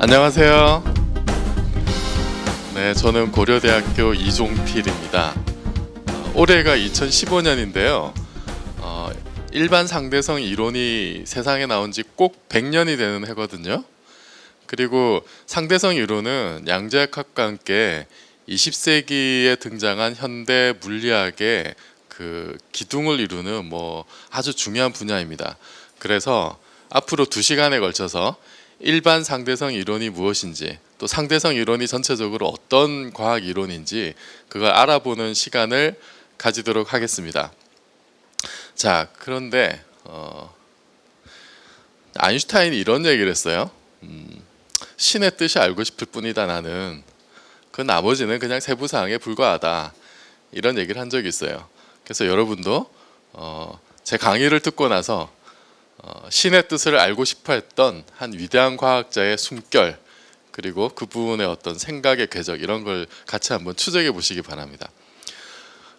안녕하세요. 네, 저는 고려대학교 이종필입니다. 올해가 2015년인데요. 일반 상대성 이론이 세상에 나온 지 꼭 100년이 되는 해거든요. 그리고 상대성 이론은 양자역학과 함께 20세기에 등장한 현대 물리학의 그 기둥을 이루는 아주 중요한 분야입니다. 그래서 앞으로 2시간에 걸쳐서 일반 상대성 이론이 무엇인지, 또 상대성 이론이 전체적으로 어떤 과학 이론인지 그걸 알아보는 시간을 가지도록 하겠습니다. 자, 그런데 아인슈타인이 이런 얘기를 했어요. 신의 뜻이 알고 싶을 뿐이다 나는. 그 나머지는 그냥 세부사항에 불과하다. 이런 얘기를 한 적이 있어요. 그래서 여러분도 제 강의를 듣고 나서 신의 뜻을 알고 싶어 했던 한 위대한 과학자의 숨결, 그리고 그분의 어떤 생각의 궤적, 이런 걸 같이 한번 추적해 보시기 바랍니다.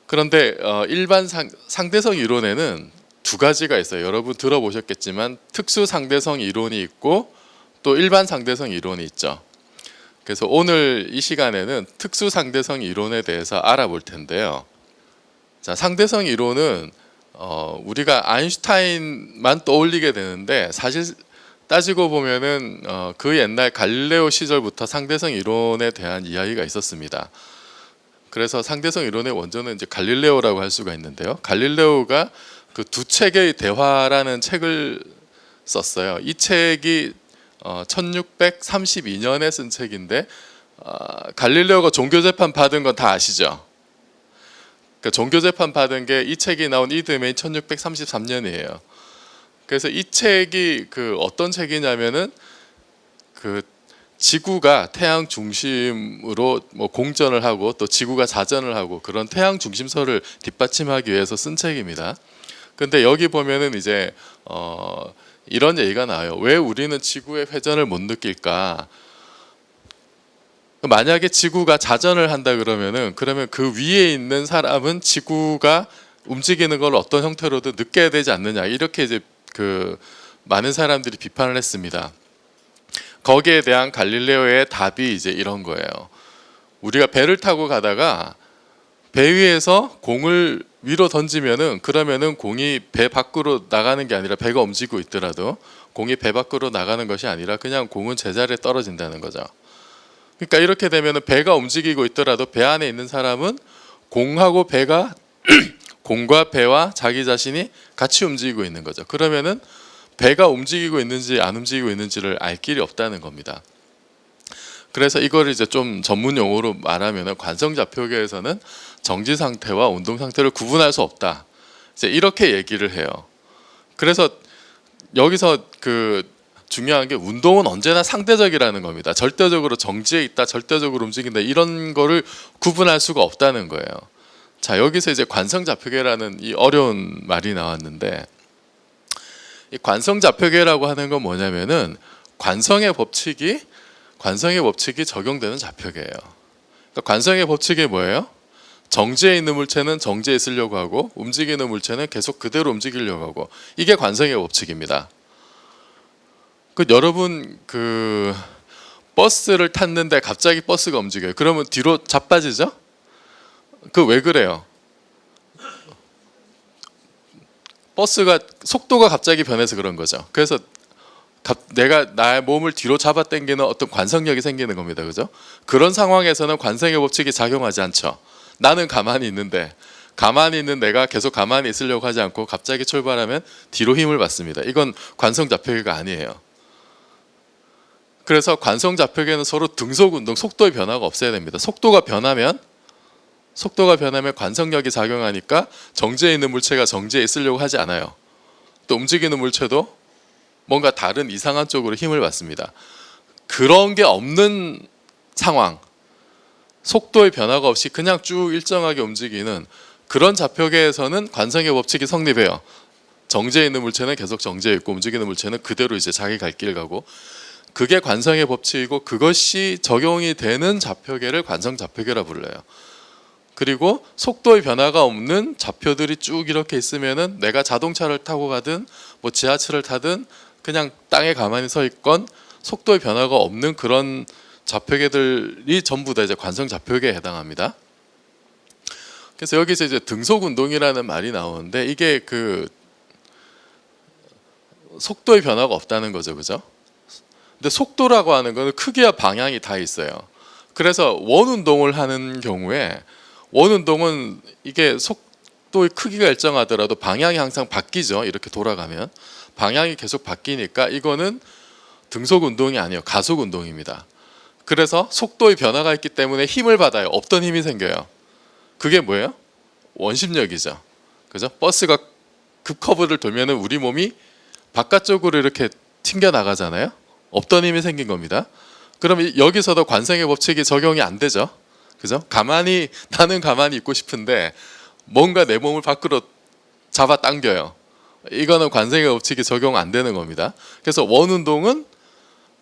그런데 일반 상대성 이론에는 두 가지가 있어요. 여러분 들어보셨겠지만 특수 상대성 이론이 있고 또 일반 상대성 이론이 있죠. 그래서 오늘 이 시간에는 특수 상대성 이론에 대해서 알아볼 텐데요. 자, 상대성 이론은 우리가 아인슈타인만 떠올리게 되는데, 사실 따지고 보면은 그 옛날 갈릴레오 시절부터 상대성 이론에 대한 이야기가 있었습니다. 그래서 상대성 이론의 원조는 이제 갈릴레오라고 할 수가 있는데요. 갈릴레오가 그 두 책의 대화라는 책을 썼어요. 이 책이 1632년에 쓴 책인데, 갈릴레오가 종교 재판 받은 건 다 아시죠? 종교 재판 받은 게 이 책이 나온 이듬해인 1633년이에요. 그래서 이 책이 그 어떤 책이냐면은 그 지구가 태양 중심으로 공전을 하고 또 지구가 자전을 하고 그런 태양 중심설을 뒷받침하기 위해서 쓴 책입니다. 근데 여기 보면은 이제 이런 얘기가 나와요. 왜 우리는 지구의 회전을 못 느낄까? 만약에 지구가 자전을 한다 그러면 그 위에 있는 사람은 지구가 움직이는 걸 어떤 형태로도 느껴야 되지 않느냐, 이렇게 이제 그 많은 사람들이 비판을 했습니다. 거기에 대한 갈릴레오의 답이 이제 이런 거예요. 우리가 배를 타고 가다가 배 위에서 공을 위로 던지면은 그러면은 공이 배 밖으로 나가는 게 아니라, 배가 움직이고 있더라도 공이 배 밖으로 나가는 것이 아니라 그냥 공은 제자리에 떨어진다는 거죠. 그러니까 이렇게 되면은 배가 움직이고 있더라도 배 안에 있는 사람은 공하고 배가 공과 배와 자기 자신이 같이 움직이고 있는 거죠. 그러면은 배가 움직이고 있는지 안 움직이고 있는지를 알 길이 없다는 겁니다. 그래서 이걸 이제 좀 전문 용어로 말하면은 관성좌표계에서는 정지 상태와 운동 상태를 구분할 수 없다. 이제 이렇게 얘기를 해요. 그래서 여기서 그 중요한 게, 운동은 언제나 상대적이라는 겁니다. 절대적으로 정지해 있다, 절대적으로 움직인다, 이런 거를 구분할 수가 없다는 거예요. 자, 여기서 이제 관성좌표계라는 이 어려운 말이 나왔는데, 이 관성좌표계라고 하는 건 뭐냐면은 관성의 법칙이 적용되는 좌표계예요. 그러니까 관성의 법칙이 뭐예요? 정지해 있는 물체는 정지해 있으려고 하고 움직이는 물체는 계속 그대로 움직이려고 하고, 이게 관성의 법칙입니다. 여러분 그 버스를 탔는데 갑자기 버스가 움직여요. 그러면 뒤로 자빠지죠? 왜 그래요? 버스가 속도가 갑자기 변해서 그런 거죠. 그래서 내가 나의 몸을 뒤로 잡아당기는 어떤 관성력이 생기는 겁니다. 그죠? 그런 상황에서는 관성의 법칙이 작용하지 않죠. 나는 가만히 있는데, 가만히 있는 내가 계속 가만히 있으려고 하지 않고 갑자기 출발하면 뒤로 힘을 받습니다. 이건 관성좌표계가 아니에요. 그래서 관성좌표계는 서로 등속 운동, 속도의 변화가 없어야 됩니다. 속도가 변하면 관성력이 작용하니까 정지해 있는 물체가 정지해 있으려고 하지 않아요. 또 움직이는 물체도 뭔가 다른 이상한 쪽으로 힘을 받습니다. 그런 게 없는 상황, 속도의 변화가 없이 그냥 쭉 일정하게 움직이는 그런 좌표계에서는 관성의 법칙이 성립해요. 정지해 있는 물체는 계속 정지해 있고 움직이는 물체는 그대로 이제 자기 갈 길 가고, 그게 관성의 법칙이고 그것이 적용이 되는 좌표계를 관성좌표계라 불러요. 그리고 속도의 변화가 없는 좌표들이 쭉 이렇게 있으면은 내가 자동차를 타고 가든 지하철을 타든 그냥 땅에 가만히 서 있건 속도의 변화가 없는 그런 좌표계들이 전부 다 이제 관성 좌표계에 해당합니다. 그래서 여기서 이제 등속 운동이라는 말이 나오는데 이게 그 속도의 변화가 없다는 거죠, 그죠? 근데 속도라고 하는 거는 크기와 방향이 다 있어요. 그래서 원 운동을 하는 경우에 원 운동은 이게 속도의 크기가 일정하더라도 방향이 항상 바뀌죠. 이렇게 돌아가면 방향이 계속 바뀌니까 이거는 등속 운동이 아니에요. 가속 운동입니다. 그래서 속도의 변화가 있기 때문에 힘을 받아요. 없던 힘이 생겨요. 그게 뭐예요? 원심력이죠. 그죠? 버스가 급커브를 돌면은 우리 몸이 바깥쪽으로 이렇게 튕겨 나가잖아요. 없던 힘이 생긴 겁니다. 그럼 여기서도 관성의 법칙이 적용이 안 되죠. 그죠? 나는 가만히 있고 싶은데 뭔가 내 몸을 밖으로 잡아 당겨요. 이거는 관성의 법칙이 적용 안 되는 겁니다. 그래서 원 운동은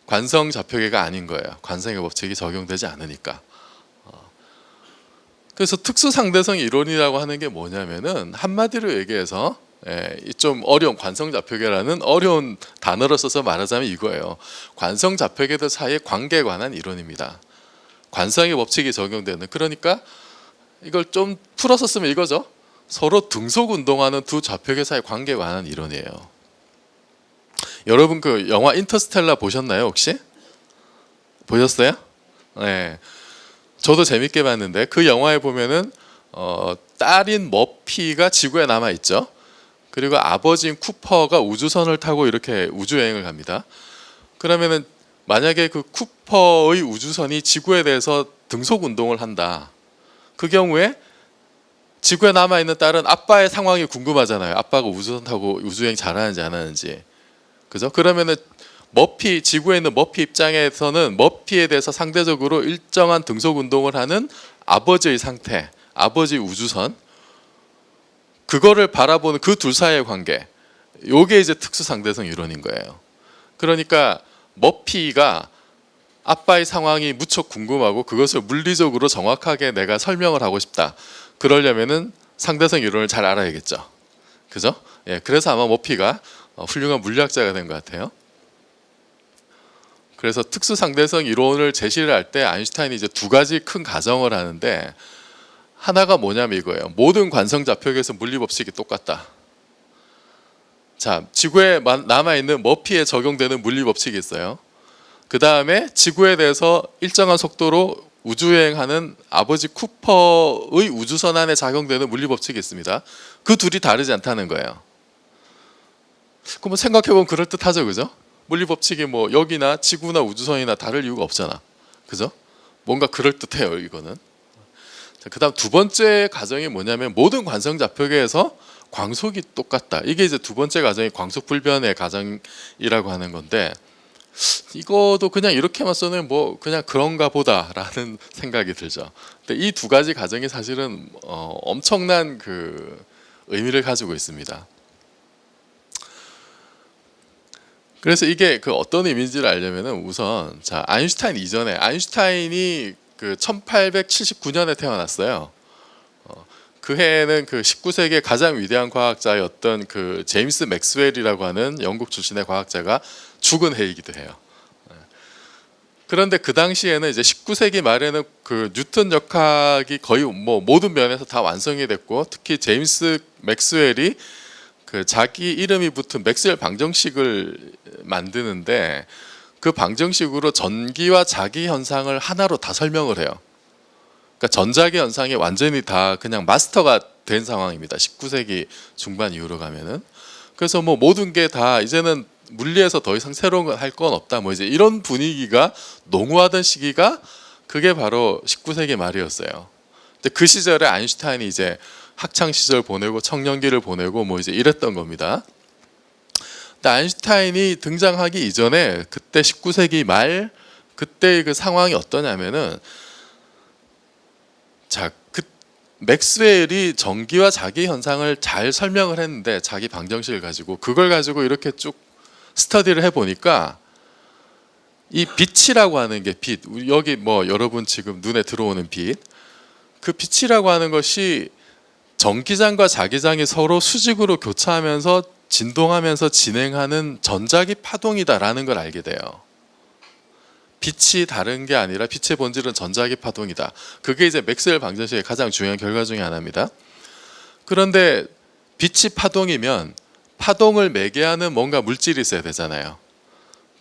관성 좌표계가 아닌 거예요. 관성의 법칙이 적용되지 않으니까. 그래서 특수 상대성 이론이라고 하는 게 뭐냐면은 한마디로 얘기해서 좀 어려운 관성 좌표계라는 어려운 단어를 써서 말하자면 이거예요. 관성 좌표계들 사이의 관계에 관한 이론입니다. 관성의 법칙이 적용되는, 그러니까 이걸 좀 풀어서 쓰면 이거죠. 서로 등속 운동하는 두 좌표계 사이의 관계에 관한 이론이에요. 여러분 그 영화 인터스텔라 보셨나요 혹시? 보셨어요? 네. 저도 재밌게 봤는데 그 영화에 보면은 딸인 머피가 지구에 남아 있죠. 그리고 아버지인 쿠퍼가 우주선을 타고 이렇게 우주 여행을 갑니다. 그러면은 만약에 그 쿠퍼의 우주선이 지구에 대해서 등속 운동을 한다. 그 경우에 지구에 남아 있는 딸은 아빠의 상황이 궁금하잖아요. 아빠가 우주선 타고 우주 여행 잘하는지 안 하는지. 그죠? 그러면은 지구에 있는 머피 입장에서는 머피에 대해서 상대적으로 일정한 등속 운동을 하는 아버지의 상태, 아버지 우주선, 그거를 바라보는 그 둘 사이의 관계, 요게 이제 특수 상대성 이론인 거예요. 그러니까 머피가 아빠의 상황이 무척 궁금하고 그것을 물리적으로 정확하게 내가 설명을 하고 싶다. 그러려면은 상대성 이론을 잘 알아야겠죠. 그죠? 예, 그래서 아마 머피가 훌륭한 물리학자가 된 것 같아요. 그래서 특수 상대성 이론을 제시를 할 때 아인슈타인이 이제 두 가지 큰 가정을 하는데, 하나가 뭐냐면 이거예요. 모든 관성 좌표계에서 물리 법칙이 똑같다. 자, 지구에 남아 있는 머피에 적용되는 물리 법칙이 있어요. 그 다음에 지구에 대해서 일정한 속도로 우주여행하는 아버지 쿠퍼의 우주선 안에 작용되는 물리 법칙이 있습니다. 그 둘이 다르지 않다는 거예요. 그럼 생각해보면 그럴듯하죠, 그죠? 물리 법칙이 뭐 여기나 지구나 우주선이나 다를 이유가 없잖아, 그죠? 뭔가 그럴듯해요, 이거는. 그다음 두 번째 가정이 뭐냐면 모든 관성 좌표계에서 광속이 똑같다. 이게 이제 두 번째 가정이 광속 불변의 가정이라고 하는 건데, 이거도 그냥 이렇게만 써는 뭐 그냥 그런가 보다라는 생각이 들죠. 근데 이 두 가지 가정이 사실은 엄청난 그 의미를 가지고 있습니다. 그래서 이게 그 어떤 의미인지를 알려면은 우선 자, 아인슈타인 이전에 아인슈타인이 그 1879년에 태어났어요. 그 해에는 그 19세기의 가장 위대한 과학자였던 그 제임스 맥스웰이라고 하는 영국 출신의 과학자가 죽은 해이기도 해요. 그런데 그 당시에는 이제 19세기 말에는 그 뉴턴 역학이 거의 뭐 모든 면에서 다 완성이 됐고, 특히 제임스 맥스웰이 그 자기 이름이 붙은 맥스웰 방정식을 만드는데 그 방정식으로 전기와 자기 현상을 하나로 다 설명을 해요. 그러니까 전자기 현상이 완전히 다 그냥 마스터가 된 상황입니다. 19세기 중반 이후로 가면은. 그래서 뭐 모든 게 다 이제는 물리에서 더 이상 새로운 건 할 건 없다. 뭐 이제 이런 분위기가 농후하던 시기가 그게 바로 19세기 말이었어요. 근데 그 시절에 아인슈타인이 이제 학창 시절 보내고 청년기를 보내고 뭐 이제 이랬던 겁니다. 근데 아인슈타인이 등장하기 이전에 그때 19세기 말 그때의 그 상황이 어떠냐면은, 자, 맥스웰이 전기와 자기 현상을 잘 설명을 했는데 자기 방정식을 가지고 그걸 가지고 이렇게 쭉 스터디를 해보니까 이 빛이라고 하는 게 빛, 여기 뭐 여러분 지금 눈에 들어오는 빛, 그 빛이라고 하는 것이 전기장과 자기장이 서로 수직으로 교차하면서 진동하면서 진행하는 전자기 파동이다라는 걸 알게 돼요. 빛이 다른 게 아니라 빛의 본질은 전자기 파동이다. 그게 이제 맥스웰 방정식의 가장 중요한 결과 중에 하나입니다. 그런데 빛이 파동이면 파동을 매개하는 뭔가 물질이 있어야 되잖아요.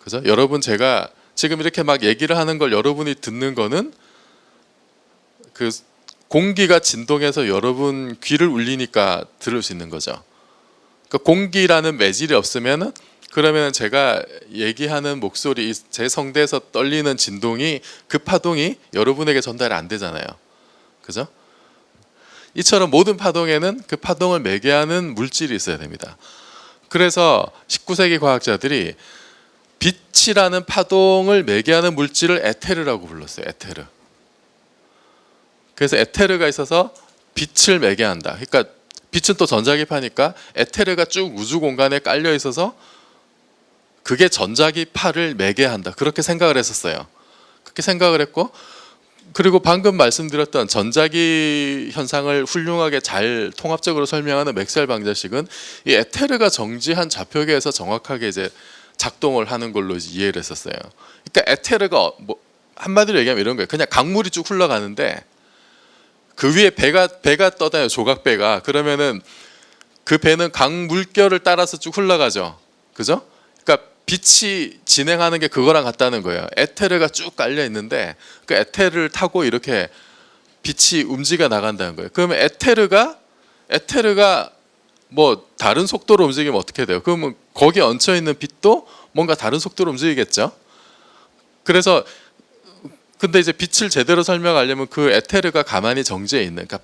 그죠? 여러분, 제가 지금 이렇게 막 얘기를 하는 걸 여러분이 듣는 거는 그 공기가 진동해서 여러분 귀를 울리니까 들을 수 있는 거죠. 그러니까 공기라는 매질이 없으면은, 그러면 제가 얘기하는 목소리, 제 성대에서 떨리는 진동이, 그 파동이 여러분에게 전달이 안 되잖아요. 그죠? 이처럼 모든 파동에는 그 파동을 매개하는 물질이 있어야 됩니다. 그래서 19세기 과학자들이 빛이라는 파동을 매개하는 물질을 에테르라고 불렀어요. 에테르. 그래서 에테르가 있어서 빛을 매개한다. 그러니까 빛은 또 전자기파니까 에테르가 쭉 우주 공간에 깔려 있어서 그게 전자기파를 매개한다. 그렇게 생각을 했었어요. 그렇게 생각을 했고, 그리고 방금 말씀드렸던 전자기 현상을 훌륭하게 잘 통합적으로 설명하는 맥스웰 방정식은 이 에테르가 정지한 좌표계에서 정확하게 이제 작동을 하는 걸로 이제 이해를 했었어요. 그러니까 에테르가 뭐 한마디로 얘기하면 이런 거예요. 그냥 강물이 쭉 흘러가는데 그 위에 배가 떠다녀요. 조각배가. 그러면은 그 배는 강 물결을 따라서 쭉 흘러가죠. 그죠? 그러니까 빛이 진행하는 게 그거랑 같다는 거예요. 에테르가 쭉 깔려 있는데 그 에테르를 타고 이렇게 빛이 움직여 나간다는 거예요. 그러면 에테르가 뭐 다른 속도로 움직이면 어떻게 돼요? 그러면 거기 얹혀 있는 빛도 뭔가 다른 속도로 움직이겠죠. 그래서 근데 이제 빛을 제대로 설명하려면 그 에테르가 가만히 정지해 있는, 그러니까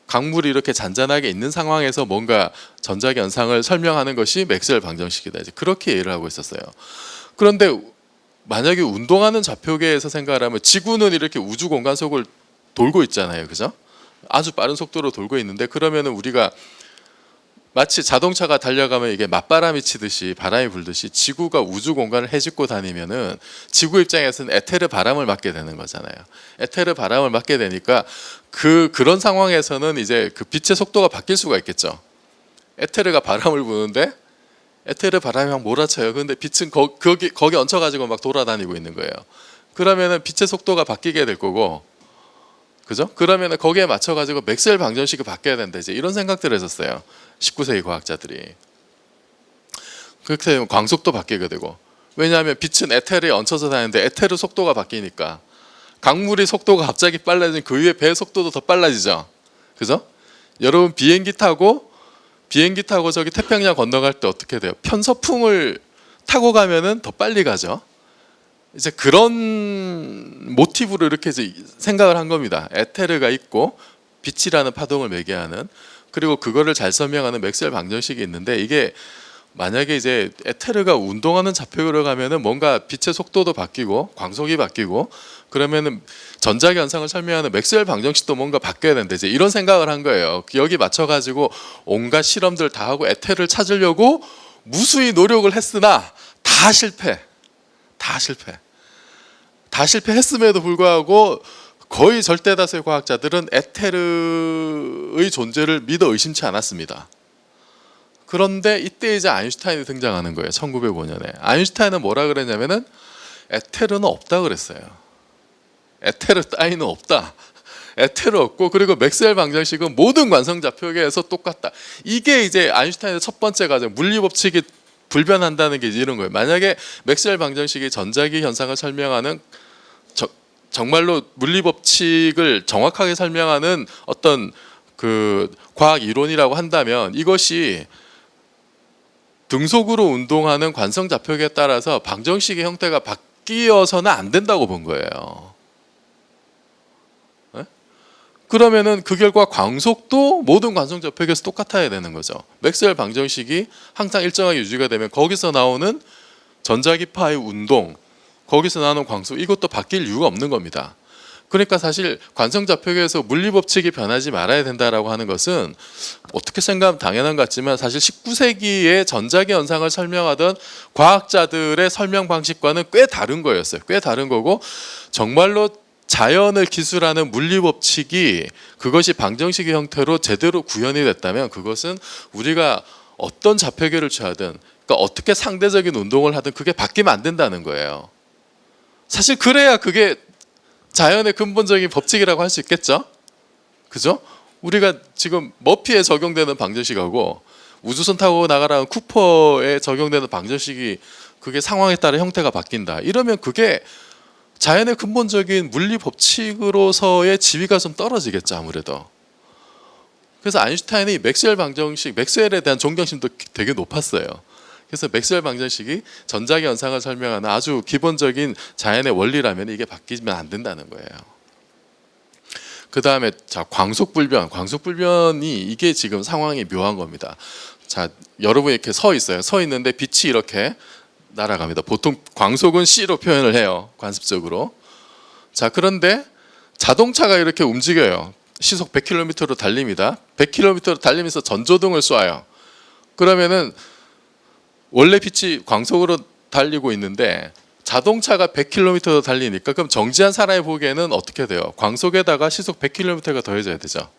강물이 이렇게 잔잔하게 있는 상황에서 뭔가 전자기 현상을 설명하는 것이 맥스웰 방정식이다. 이제 그렇게 이해를 하고 있었어요. 그런데 만약에 운동하는 좌표계에서 생각을 하면 지구는 이렇게 우주 공간 속을 돌고 있잖아요. 그죠? 아주 빠른 속도로 돌고 있는데, 그러면은 우리가 마치 자동차가 달려가면 이게 맞바람이 치듯이 바람이 불듯이 지구가 우주 공간을 헤집고 다니면은 지구 입장에서는 에테르 바람을 맞게 되는 거잖아요. 에테르 바람을 맞게 되니까 그런 상황에서는 이제 그 빛의 속도가 바뀔 수가 있겠죠. 에테르가 바람을 부는데 에테르 바람이 막 몰아쳐요. 그런데 빛은 거기 얹혀가지고 막 돌아다니고 있는 거예요. 그러면은 빛의 속도가 바뀌게 될 거고, 그죠? 그러면은 거기에 맞춰가지고 맥스웰 방정식이 바뀌어야 된다. 이제 이런 생각들을 했었어요. 19세기 과학자들이. 그렇게 되면 광속도 바뀌게 되고, 왜냐하면 빛은 에테르에 얹혀서 다니는데 에테르 속도가 바뀌니까 강물이 속도가 갑자기 빨라지면 그 위에 배의 속도도 더 빨라지죠. 그죠? 여러분 비행기 타고 저기 태평양 건너갈 때 어떻게 돼요? 편서풍을 타고 가면은 더 빨리 가죠. 이제 그런 모티브로 이렇게 이제 생각을 한 겁니다. 에테르가 있고 빛이라는 파동을 매개하는, 그리고 그거를 잘 설명하는 맥스웰 방정식이 있는데, 이게 만약에 이제 에테르가 운동하는 좌표로 가면은 뭔가 빛의 속도도 바뀌고 광속이 바뀌고, 그러면은 전자기 현상을 설명하는 맥스웰 방정식도 뭔가 바뀌어야 된다. 이제 이런 생각을 한 거예요. 여기 맞춰가지고 온갖 실험들 다 하고 에테르를 찾으려고 무수히 노력을 했으나 다 실패했음에도 불구하고 거의 절대 다수의 과학자들은 에테르의 존재를 믿어 의심치 않았습니다. 그런데 이때 이제 아인슈타인이 등장하는 거예요. 1905년에. 아인슈타인은 뭐라 그랬냐면은 에테르는 없다 그랬어요. 에테르 따위는 없다. 에테르 없고, 그리고 맥스웰 방정식은 모든 관성 좌표계에서 똑같다. 이게 이제 아인슈타인의 첫 번째 과정, 물리 법칙이 불변한다는 게 이런 거예요. 만약에 맥스웰 방정식이 전자기 현상을 설명하는 정말로 물리 법칙을 정확하게 설명하는 어떤 그 과학 이론이라고 한다면, 이것이 등속으로 운동하는 관성 좌표계에 따라서 방정식의 형태가 바뀌어서는 안 된다고 본 거예요. 네? 그러면은 그 결과 광속도 모든 관성 좌표계에서 똑같아야 되는 거죠. 맥스웰 방정식이 항상 일정하게 유지가 되면 거기서 나오는 전자기파의 운동, 거기서 나오는 광속, 이것도 바뀔 이유가 없는 겁니다. 그러니까 사실 관성 좌표계에서 물리 법칙이 변하지 말아야 된다라고 하는 것은 어떻게 생각하면 당연한 것 같지만, 사실 19세기의 전자기 현상을 설명하던 과학자들의 설명 방식과는 꽤 다른 거였어요. 꽤 다른 거고, 정말로 자연을 기술하는 물리 법칙이 그것이 방정식의 형태로 제대로 구현이 됐다면, 그것은 우리가 어떤 좌표계를 취하든, 그러니까 어떻게 상대적인 운동을 하든 그게 바뀌면 안 된다는 거예요. 사실 그래야 그게 자연의 근본적인 법칙이라고 할 수 있겠죠. 그죠? 우리가 지금 머피에 적용되는 방정식하고 우주선 타고 나가라는 쿠퍼에 적용되는 방정식이 그게 상황에 따라 형태가 바뀐다. 이러면 그게 자연의 근본적인 물리 법칙으로서의 지위가 좀 떨어지겠죠, 아무래도. 그래서 아인슈타인이 맥스웰 방정식, 맥스웰에 대한 존경심도 되게 높았어요. 그래서 맥스웰 방정식이 전자기 현상을 설명하는 아주 기본적인 자연의 원리라면 이게 바뀌면 안 된다는 거예요. 그 다음에 자, 광속불변. 광속불변이 이게 지금 상황이 묘한 겁니다. 자, 여러분이 이렇게 서 있어요. 서 있는데 빛이 이렇게 날아갑니다. 보통 광속은 C로 표현을 해요. 관습적으로. 자, 그런데 자동차가 이렇게 움직여요. 시속 100km로 달립니다. 100km로 달리면서 전조등을 쏴요. 그러면은 원래 빛이 광속으로 달리고 있는데 자동차가 100km로 달리니까 그럼 정지한 사람이 보기에는 어떻게 돼요? 광속에다가 시속 100km가 더해져야 되죠.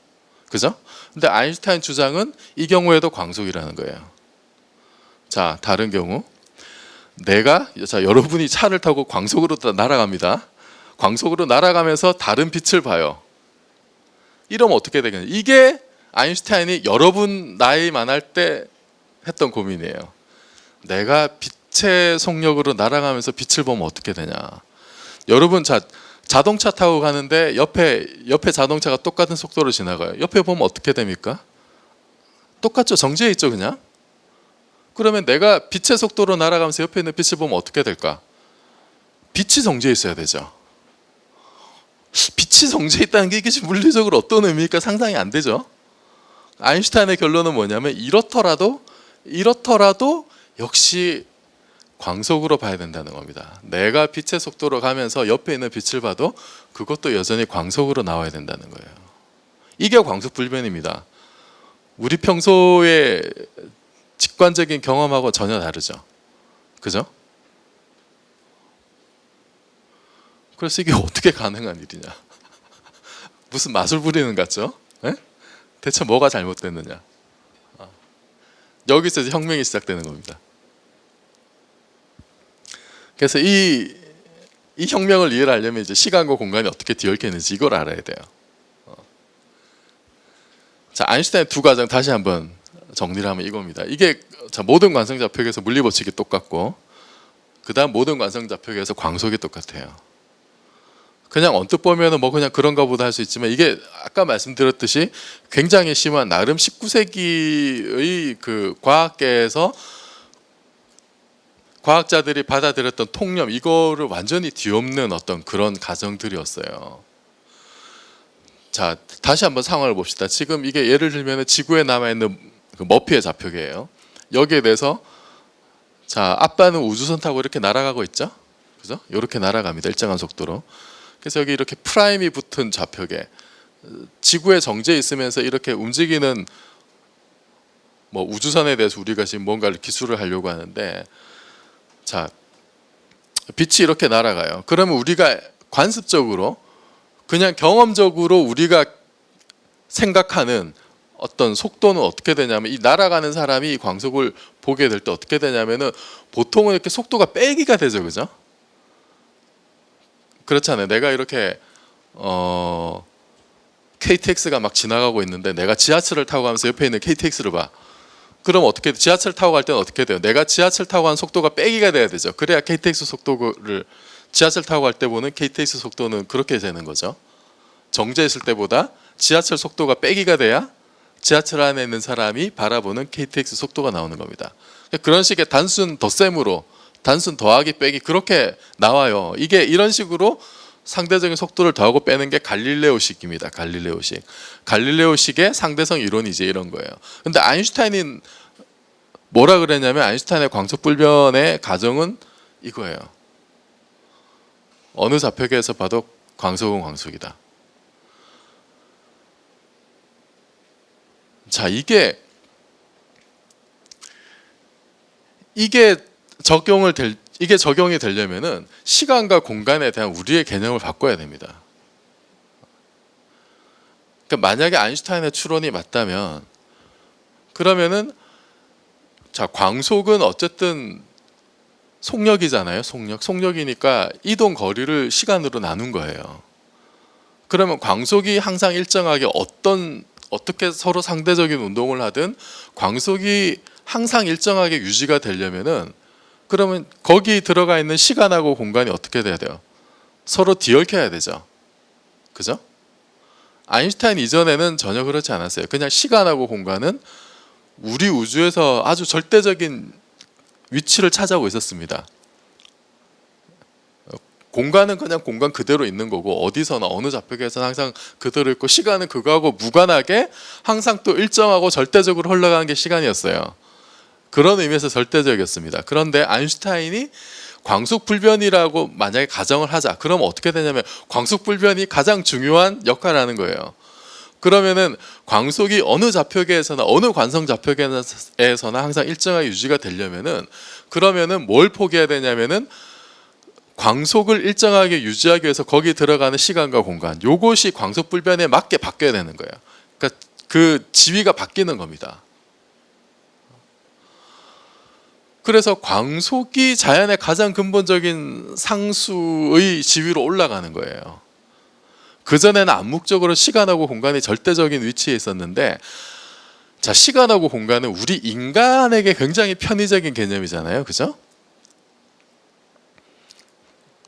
그죠? 근데 아인슈타인 주장은 이 경우에도 광속이라는 거예요. 자, 다른 경우. 자, 여러분이 차를 타고 광속으로 날아갑니다. 광속으로 날아가면서 다른 빛을 봐요. 이러면 어떻게 되겠냐? 이게 아인슈타인이 여러분 나이 많을 때 했던 고민이에요. 내가 빛의 속력으로 날아가면서 빛을 보면 어떻게 되냐? 여러분 자동차 타고 가는데 옆에 자동차가 똑같은 속도로 지나가요. 옆에 보면 어떻게 됩니까? 똑같죠. 정지해 있죠, 그냥. 그러면 내가 빛의 속도로 날아가면서 옆에 있는 빛을 보면 어떻게 될까? 빛이 정지해 있어야 되죠. 빛이 정지해 있다는 게 이게 물리적으로 어떤 의미일까 상상이 안 되죠. 아인슈타인의 결론은 뭐냐면 이렇더라도 역시 광속으로 봐야 된다는 겁니다. 내가 빛의 속도로 가면서 옆에 있는 빛을 봐도 그것도 여전히 광속으로 나와야 된다는 거예요. 이게 광속불변입니다. 우리 평소에 직관적인 경험하고 전혀 다르죠. 그죠? 그래서 이게 어떻게 가능한 일이냐? 무슨 마술 부리는 것 같죠? 에? 대체 뭐가 잘못됐느냐? 여기서 이제 혁명이 시작되는 겁니다. 그래서 이 혁명을 이해하려면 이제 시간과 공간이 어떻게 뒤얽이는지 이걸 알아야 돼요. 자, 아인슈타인 두 가정 다시 한번 정리를 하면 이겁니다. 이게 자, 모든 관성좌표에서 물리 법칙이 똑같고, 그다음 모든 관성좌표에서 광속이 똑같아요. 그냥 언뜻 보면은 뭐 그냥 그런가 보다 할 수 있지만 이게 아까 말씀드렸듯이 굉장히 심한 나름 19세기의 그 과학계에서 과학자들이 받아들였던 통념 이거를 완전히 뒤엎는 어떤 그런 가정들이었어요. 자, 다시 한번 상황을 봅시다. 지금 이게 예를 들면 지구에 남아있는 그 머피의 좌표계예요. 여기에 대해서 자, 아빠는 우주선 타고 이렇게 날아가고 있죠. 그죠? 이렇게 날아갑니다. 일정한 속도로. 그래서 여기 이렇게 프라임이 붙은 좌표계, 지구에 정지해 있으면서 이렇게 움직이는 뭐 우주선에 대해서 우리가 지금 뭔가를 기술을 하려고 하는데, 자, 빛이 이렇게 날아가요. 그러면 우리가 관습적으로 그냥 경험적으로 우리가 생각하는 어떤 속도는 어떻게 되냐면, 이 날아가는 사람이 이 광속을 보게 될 때 어떻게 되냐면은 보통은 이렇게 속도가 빼기가 되죠, 그죠? 그렇잖아요. 내가 이렇게 KTX가 막 지나가고 있는데 내가 지하철을 타고 가면서 옆에 있는 KTX를 봐. 그럼 어떻게 지하철 타고 갈 때는 어떻게 돼요? 내가 지하철 타고 가는 속도가 빼기가 돼야 되죠. 그래야 KTX 속도를 지하철 타고 갈 때 보는 KTX 속도는 그렇게 되는 거죠. 정지했을 때보다 지하철 속도가 빼기가 돼야 지하철 안에 있는 사람이 바라보는 KTX 속도가 나오는 겁니다. 그런 식의 단순 덧셈으로 단순 더하기 빼기 그렇게 나와요. 이게 이런 식으로 상대적인 속도를 더하고 빼는 게 갈릴레오식입니다. 갈릴레오식. 갈릴레오식의 상대성 이론이지 이런 거예요. 근데 아인슈타인은 뭐라 그랬냐면 아인슈타인의 광속불변의 가정은 이거예요. 어느 좌표계에서 봐도 광속은 광속이다. 자, 이게 적용이 되려면은 시간과 공간에 대한 우리의 개념을 바꿔야 됩니다. 그러니까 만약에 아인슈타인의 추론이 맞다면 그러면은 자, 광속은 어쨌든 속력이잖아요. 속력이니까 이동 거리를 시간으로 나눈 거예요. 그러면 광속이 항상 일정하게 어떻게 서로 상대적인 운동을 하든 광속이 항상 일정하게 유지가 되려면은, 그러면 거기 들어가 있는 시간하고 공간이 어떻게 돼야 돼요? 서로 뒤얽혀야 되죠. 그죠? 아인슈타인 이전에는 전혀 그렇지 않았어요. 그냥 시간하고 공간은 우리 우주에서 아주 절대적인 위치를 차지하고 있었습니다. 공간은 그냥 공간 그대로 있는 거고, 어디서나 어느 좌표계에서는 항상 그대로 있고, 시간은 그거하고 무관하게 항상 또 일정하고 절대적으로 흘러가는 게 시간이었어요. 그런 의미에서 절대적이었습니다. 그런데 아인슈타인이 광속불변이라고 만약에 가정을 하자. 그럼 어떻게 되냐면 광속불변이 가장 중요한 역할을 하는 거예요. 그러면은 광속이 어느 좌표계에서나 어느 관성 좌표계에서나 항상 일정하게 유지가 되려면은, 그러면은 뭘 포기해야 되냐면은 광속을 일정하게 유지하기 위해서 거기 들어가는 시간과 공간, 요것이 광속불변에 맞게 바뀌어야 되는 거예요. 그러니까 그 지위가 바뀌는 겁니다. 그래서 광속이 자연의 가장 근본적인 상수의 지위로 올라가는 거예요. 그전에는 암묵적으로 시간하고 공간이 절대적인 위치에 있었는데, 자, 시간하고 공간은 우리 인간에게 굉장히 편의적인 개념이잖아요. 그죠?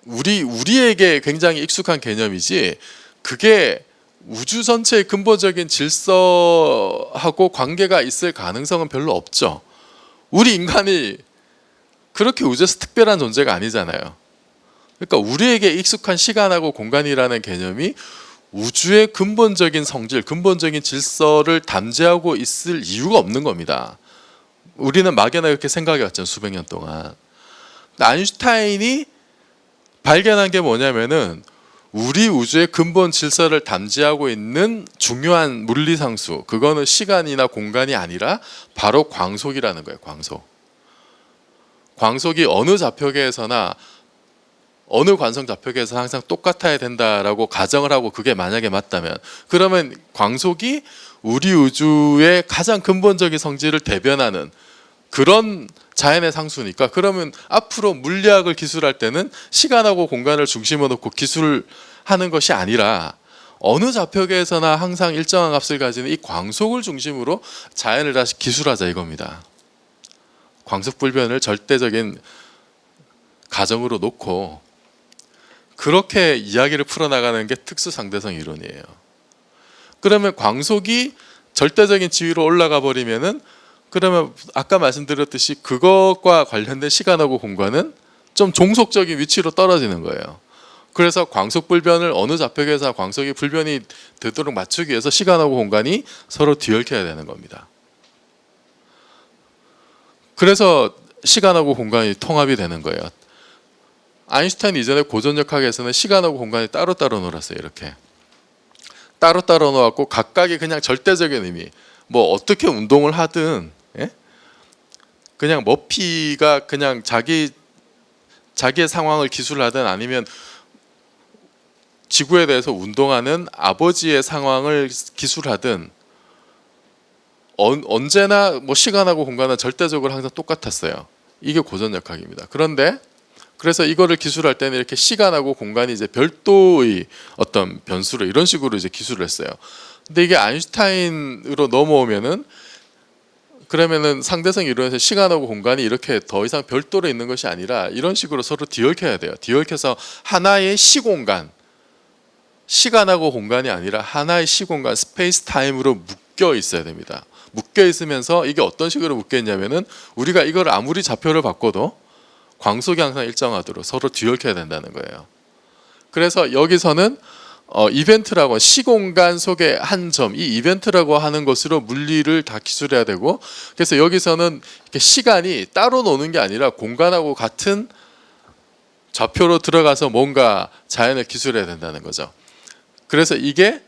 우리에게 굉장히 익숙한 개념이지, 그게 우주 전체의 근본적인 질서하고 관계가 있을 가능성은 별로 없죠. 우리 인간이 그렇게 우주에서 특별한 존재가 아니잖아요. 그러니까 우리에게 익숙한 시간하고 공간이라는 개념이 우주의 근본적인 성질, 근본적인 질서를 담재하고 있을 이유가 없는 겁니다. 우리는 막연하게 그렇게 생각해 왔죠, 수백 년 동안. 아인슈타인이 발견한 게 뭐냐면은 우리 우주의 근본 질서를 담재하고 있는 중요한 물리상수, 그거는 시간이나 공간이 아니라 바로 광속이라는 거예요. 광속이 어느 좌표계에서나 어느 관성 좌표계에서 항상 똑같아야 된다라고 가정을 하고, 그게 만약에 맞다면, 그러면 광속이 우리 우주의 가장 근본적인 성질을 대변하는 그런 자연의 상수니까, 그러면 앞으로 물리학을 기술할 때는 시간하고 공간을 중심으로 놓고 기술을 하는 것이 아니라 어느 좌표계에서나 항상 일정한 값을 가지는 이 광속을 중심으로 자연을 다시 기술하자 이겁니다. 광속불변을 절대적인 가정으로 놓고 그렇게 이야기를 풀어나가는 게 특수상대성 이론이에요. 그러면 광속이 절대적인 지위로 올라가 버리면은, 그러면 아까 말씀드렸듯이 그것과 관련된 시간하고 공간은 좀 종속적인 위치로 떨어지는 거예요. 그래서 광속불변을 어느 좌표계에서 광속이 불변이 되도록 맞추기 위해서 시간하고 공간이 서로 뒤얽혀야 되는 겁니다. 그래서 시간하고 공간이 통합이 되는 거예요. 아인슈타인 이전에 고전역학에서는 시간하고 공간이 따로따로 놀았어요. 이렇게 따로따로 놓았고, 각각이 그냥 절대적인 의미, 뭐 어떻게 운동을 하든, 예? 그냥 머피가 그냥 자기의 상황을 기술하든, 아니면 지구에 대해서 운동하는 아버지의 상황을 기술하든, 언제나 뭐 시간하고 공간은 절대적으로 항상 똑같았어요. 이게 고전역학입니다. 그래서 이거를 기술할 때는 이렇게 시간하고 공간이 이제 별도의 어떤 변수로 이런 식으로 이제 기술을 했어요. 근데 이게 아인슈타인으로 넘어오면은, 그러면은 상대성 이론에서 시간하고 공간이 이렇게 더 이상 별도로 있는 것이 아니라 이런 식으로 서로 뒤얽혀야 돼요. 뒤얽혀서 하나의 시공간, 시간하고 공간이 아니라 하나의 시공간, 스페이스 타임으로 묶여 있어야 됩니다. 묶여 있으면서 이게 어떤 식으로 묶여 있냐면은, 우리가 이걸 아무리 좌표를 바꿔도 광속이 항상 일정하도록 서로 뒤얽혀야 된다는 거예요. 그래서 여기서는 이벤트라고, 시공간 속의 한 점, 이 이벤트라고 하는 것으로 물리를 다 기술해야 되고, 그래서 여기서는 이렇게 시간이 따로 노는 게 아니라 공간하고 같은 좌표로 들어가서 뭔가 자연을 기술해야 된다는 거죠. 그래서 이게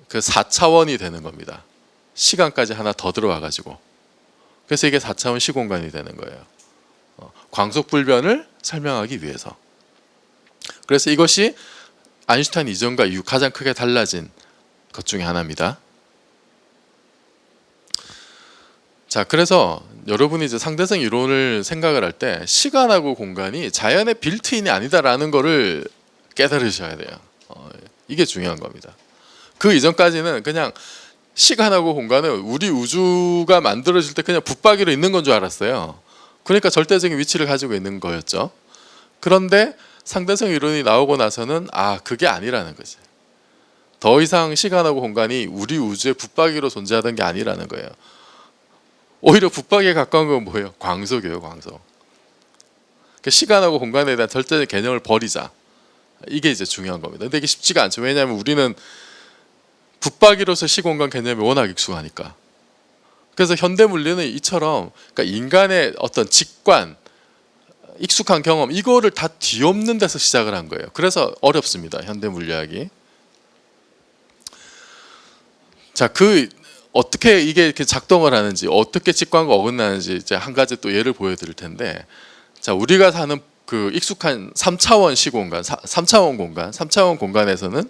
그 4차원이 되는 겁니다. 시간까지 하나 더 들어와 가지고. 그래서 이게 4차원 시공간이 되는 거예요. 광속불변을 설명하기 위해서. 그래서 이것이 아인슈타인 이전과 이후 가장 크게 달라진 것 중에 하나입니다. 자, 그래서 여러분이 이제 상대성 이론을 생각을 할 때 시간하고 공간이 자연의 빌트인이 아니다라는 거를 깨달으셔야 돼요. 이게 중요한 겁니다. 그 이전까지는 그냥 시간하고 공간은 우리 우주가 만들어질 때 그냥 붙박이로 있는 건 줄 알았어요. 그러니까 절대적인 위치를 가지고 있는 거였죠. 그런데 상대성 이론이 나오고 나서는 그게 아니라는 거지. 더 이상 시간하고 공간이 우리 우주의 붙박이로 존재하던 게 아니라는 거예요. 오히려 붙박이에 가까운 건 뭐예요? 광속이에요, 광속. 그러니까 시간하고 공간에 대한 절대적인 개념을 버리자. 이게 이제 중요한 겁니다. 근데 이게 쉽지가 않죠. 왜냐하면 우리는 붙박이로서 시공간 개념이 워낙 익숙하니까. 그래서 현대 물리는 이처럼 그러니까 인간의 어떤 직관, 익숙한 경험 이거를 다 뒤엎는 데서 시작을 한 거예요. 그래서 어렵습니다. 현대 물리학이. 자, 어떻게 이게 이렇게 작동을 하는지, 어떻게 직관과 어긋나는지 이제 한 가지 또 예를 보여드릴 텐데, 자, 우리가 사는 그 익숙한 3차원 시공간, 3차원 공간, 3차원 공간에서는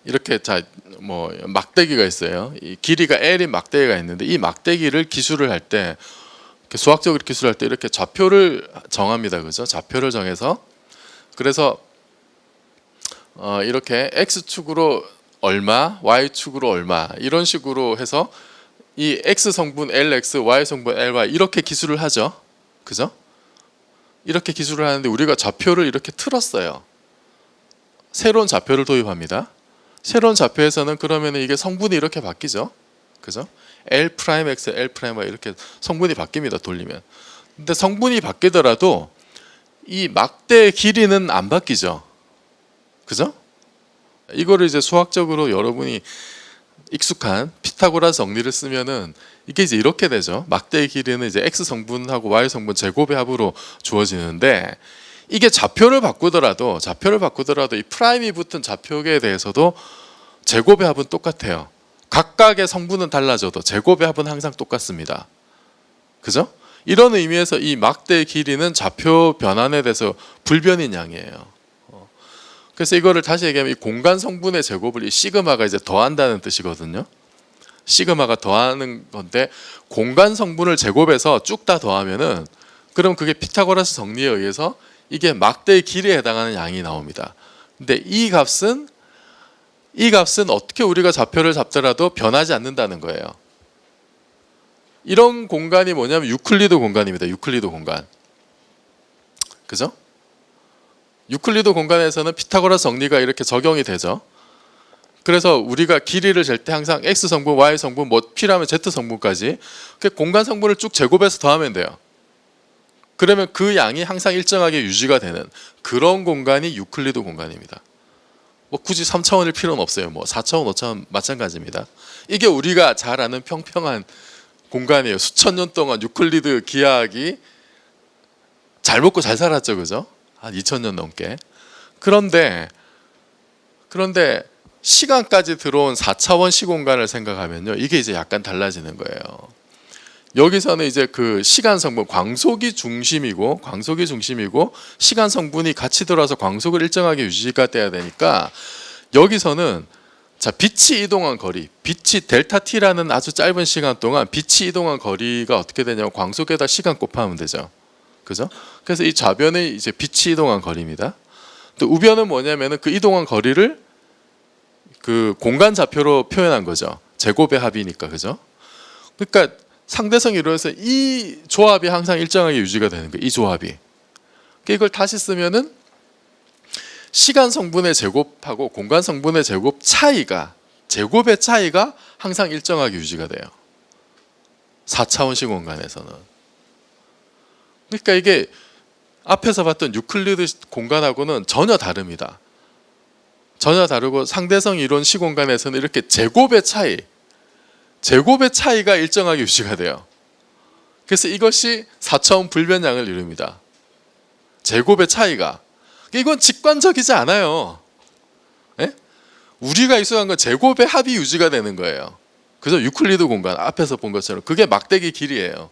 이렇게 막대기가 있어요. 이 길이가 L인 막대기가 있는데 이 막대기를 기술을 할 때, 수학적으로 기술할 때 이렇게 좌표를 정합니다, 그죠? 좌표를 정해서 그래서 이렇게 x축으로 얼마, y축으로 얼마 이런 식으로 해서 이 x 성분 lx, y 성분 ly 이렇게 기술을 하죠, 그죠? 이렇게 기술을 하는데 우리가 좌표를 이렇게 틀었어요. 새로운 좌표를 도입합니다. 새로운 좌표에서는 그러면 이게 성분이 이렇게 바뀌죠, 그죠? L'X, L'Y 이렇게 성분이 바뀝니다, 돌리면. 근데 성분이 바뀌더라도 이 막대의 길이는 안 바뀌죠, 그죠? 이거를 이제 수학적으로 여러분이 익숙한 피타고라스 정리를 쓰면은 이게 이제 이렇게 되죠. 막대의 길이는 이제 x 성분하고 y 성분 제곱의 합으로 주어지는데, 이게 좌표를 바꾸더라도 이 프라임이 붙은 좌표에 대해서도 제곱의 합은 똑같아요. 각각의 성분은 달라져도 제곱의 합은 항상 똑같습니다. 그죠? 이런 의미에서 이 막대의 길이는 좌표 변환에 대해서 불변인 양이에요. 그래서 이거를 다시 얘기하면 이 공간 성분의 제곱을 이 시그마가 이제 더한다는 뜻이거든요. 시그마가 더하는 건데 공간 성분을 제곱해서 쭉 다 더하면은 그럼 그게 피타고라스 정리에 의해서 이게 막대의 길이에 해당하는 양이 나옵니다. 근데 이 값은 어떻게 우리가 좌표를 잡더라도 변하지 않는다는 거예요. 이런 공간이 뭐냐면 유클리드 공간입니다. 유클리드 공간. 그죠? 유클리드 공간에서는 피타고라스 정리가 이렇게 적용이 되죠. 그래서 우리가 길이를 잴 때 항상 x 성분, y 성분, 뭐 필요하면 z 성분까지 공간 성분을 쭉 제곱해서 더하면 돼요. 그러면 그 양이 항상 일정하게 유지가 되는 그런 공간이 유클리드 공간입니다. 뭐 굳이 3차원일 필요는 없어요. 뭐 4차원, 5차원 마찬가지입니다. 이게 우리가 잘 아는 평평한 공간이에요. 수천 년 동안 유클리드 기하학이 잘 먹고 잘 살았죠, 그죠? 한 2000년 넘게. 그런데 시간까지 들어온 4차원 시공간을 생각하면요, 이게 이제 약간 달라지는 거예요. 여기서는 이제 그 시간 성분, 광속이 중심이고 시간 성분이 같이 들어와서 광속을 일정하게 유지가 돼야 되니까 여기서는 자, 빛이 이동한 거리, 빛이 델타 t라는 아주 짧은 시간 동안 빛이 이동한 거리가 어떻게 되냐면 광속에다 시간 곱하면 되죠, 그죠? 그래서 이 좌변이 이제 빛이 이동한 거리입니다. 또 우변은 뭐냐면은 그 이동한 거리를 그 공간 좌표로 표현한 거죠. 제곱의 합이니까, 그죠? 그러니까 상대성 이론에서 이 조합이 항상 일정하게 유지가 되는 거예요. 이 조합이. 그러니까 이걸 다시 쓰면은 시간 성분의 제곱하고 공간 성분의 제곱 차이가, 제곱의 차이가 항상 일정하게 유지가 돼요. 4차원 시공간에서는. 그러니까 이게 앞에서 봤던 유클리드 공간하고는 전혀 다릅니다. 전혀 다르고 상대성 이론 시공간에서는 이렇게 제곱의 차이가 일정하게 유지가 돼요. 그래서 이것이 4차원 불변량을 이룹니다. 제곱의 차이가. 이건 직관적이지 않아요. 예? 우리가 익숙한 건 제곱의 합이 유지가 되는 거예요. 그래서 유클리드 공간 앞에서 본 것처럼 그게 막대기 길이에요.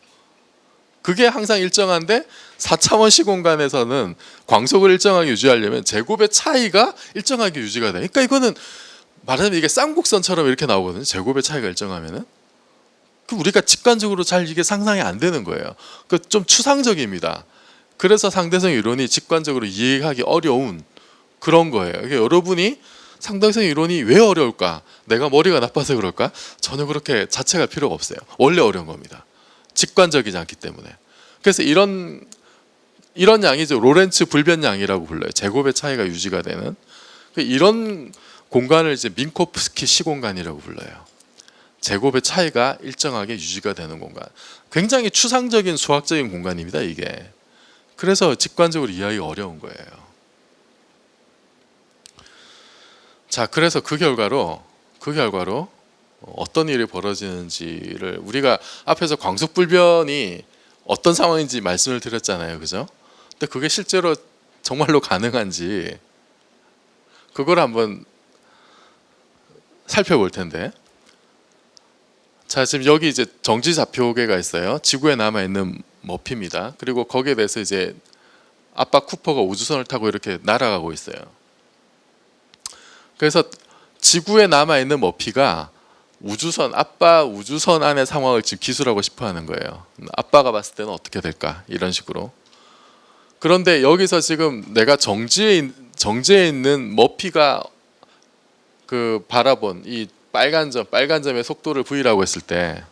그게 항상 일정한데 4차원 시공간에서는 광속을 일정하게 유지하려면 제곱의 차이가 일정하게 유지가 돼. 그러니까 이거는 말하자면 이게 쌍곡선처럼 이렇게 나오거든요. 제곱의 차이가 일정하면은. 우리가 직관적으로 잘 이게 상상이 안 되는 거예요. 그 좀 추상적입니다. 그래서 상대성 이론이 직관적으로 이해하기 어려운 그런 거예요. 이게 여러분이 상대성 이론이 왜 어려울까? 내가 머리가 나빠서 그럴까? 전혀 그렇게 자책할 필요가 없어요. 원래 어려운 겁니다. 직관적이지 않기 때문에. 그래서 이런 양이죠. 로렌츠 불변량이라고 불러요. 제곱의 차이가 유지가 되는 이런 공간을 이제 민코프스키 시공간이라고 불러요. 제곱의 차이가 일정하게 유지가 되는 공간. 굉장히 추상적인 수학적인 공간입니다. 이게. 그래서 직관적으로 이해하기 어려운 거예요. 자, 그래서 그 결과로 어떤 일이 벌어지는지를 우리가 앞에서 광속불변이 어떤 상황인지 말씀을 드렸잖아요. 그죠? 근데 그게 실제로 정말로 가능한지 그걸 한번 살펴볼 텐데. 자, 지금 여기 이제 정지 좌표계가 있어요. 지구에 남아 있는 머피입니다. 그리고 거기에 대해서 이제 아빠 쿠퍼가 우주선을 타고 이렇게 날아가고 있어요. 그래서 지구에 남아 있는 머피가 아빠 우주선 안의 상황을 지금 기술하고 싶어 하는 거예요. 아빠가 봤을 때는 어떻게 될까? 이런 식으로. 그런데 여기서 지금 내가 정지에 있는 머피가 그 바라본 이 빨간 점의 속도를 v라고 했을 때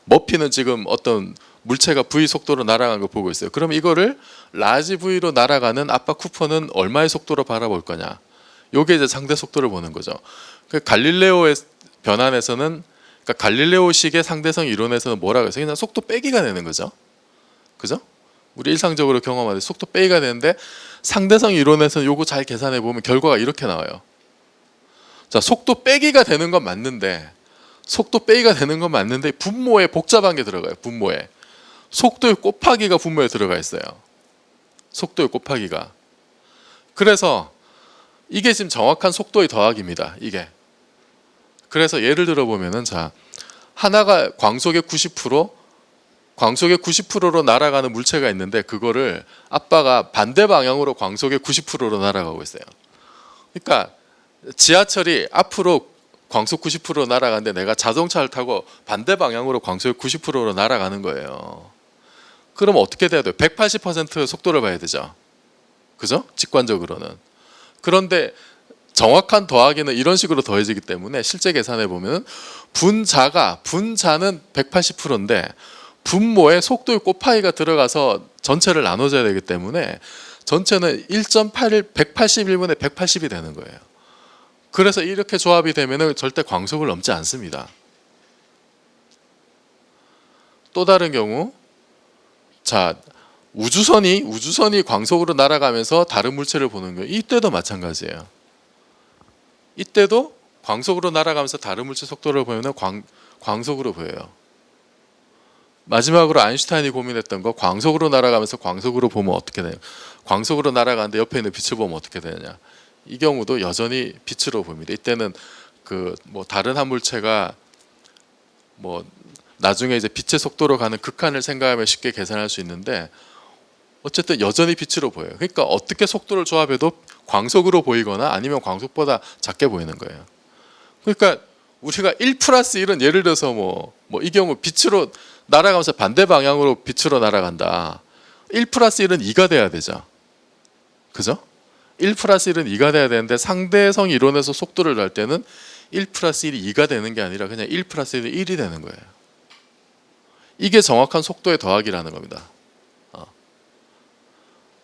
머피는 지금 어떤 물체가 v 속도로 날아가는 걸 보고 있어요. 그럼 이거를 라지 v로 날아가는 아빠 쿠퍼는 얼마의 속도로 바라볼 거냐? 요게 이제 상대 속도를 보는 거죠. 그 갈릴레오의 변환에서는 그러니까 갈릴레오식의 상대성 이론에서는 뭐라고 해서 그냥 속도 빼기가 되는 거죠. 그죠? 우리 일상적으로 경험하는 속도 빼기가 되는데 상대성 이론에서는 요거 잘 계산해 보면 결과가 이렇게 나와요. 자, 속도 빼기가 되는 건 맞는데 분모에 복잡한 게 들어가요. 분모에 속도의 곱하기가 분모에 들어가 있어요. 속도의 곱하기가. 그래서 이게 지금 정확한 속도의 더하기입니다. 이게. 그래서 예를 들어 보면은 자, 하나가 광속의 90%로 날아가는 물체가 있는데 그거를 아빠가 반대 방향으로 광속의 90%로 날아가고 있어요. 그러니까 지하철이 앞으로 광속 90%로 날아가는데 내가 자동차를 타고 반대 방향으로 광속의 90%로 날아가는 거예요. 그럼 어떻게 돼야 돼요? 180% 속도를 봐야 되죠. 그죠? 직관적으로는. 그런데 정확한 더하기는 이런 식으로 더해지기 때문에 실제 계산해 보면 분자는 180%인데 분모에 속도의 곱하기가 들어가서 전체를 나눠줘야 되기 때문에 전체는 181분의 180이 되는 거예요. 그래서 이렇게 조합이 되면 절대 광속을 넘지 않습니다. 또 다른 경우, 자, 우주선이 광속으로 날아가면서 다른 물체를 보는 거예요. 이때도 마찬가지예요. 이때도 광속으로 날아가면서 다른 물체 속도를 보면 광속으로 보여요. 마지막으로 아인슈타인이 고민했던 거, 광속으로 날아가면서 광속으로 보면 어떻게 돼요? 광속으로 날아가는데 옆에 있는 빛을 보면 어떻게 되느냐? 이 경우도 여전히 빛으로 봅니다. 이때는 그 뭐 다른 한 물체가 뭐 나중에 이제 빛의 속도로 가는 극한을 생각하면 쉽게 계산할 수 있는데 어쨌든 여전히 빛으로 보여요. 그러니까 어떻게 속도를 조합해도 광속으로 보이거나 아니면 광속보다 작게 보이는 거예요. 그러니까 우리가 1 플러스 1은 예를 들어서 뭐 이 경우 빛으로 날아가면서 반대 방향으로 빛으로 날아간다. 1 플러스 1은 2가 돼야 되죠. 그죠? 1 플러스 1은 2가 돼야 되는데 상대성 이론에서 속도를 낼 때는 1 플러스 1이 2가 되는 게 아니라 그냥 1 플러스 1이 1이 되는 거예요. 이게 정확한 속도의 더하기라는 겁니다.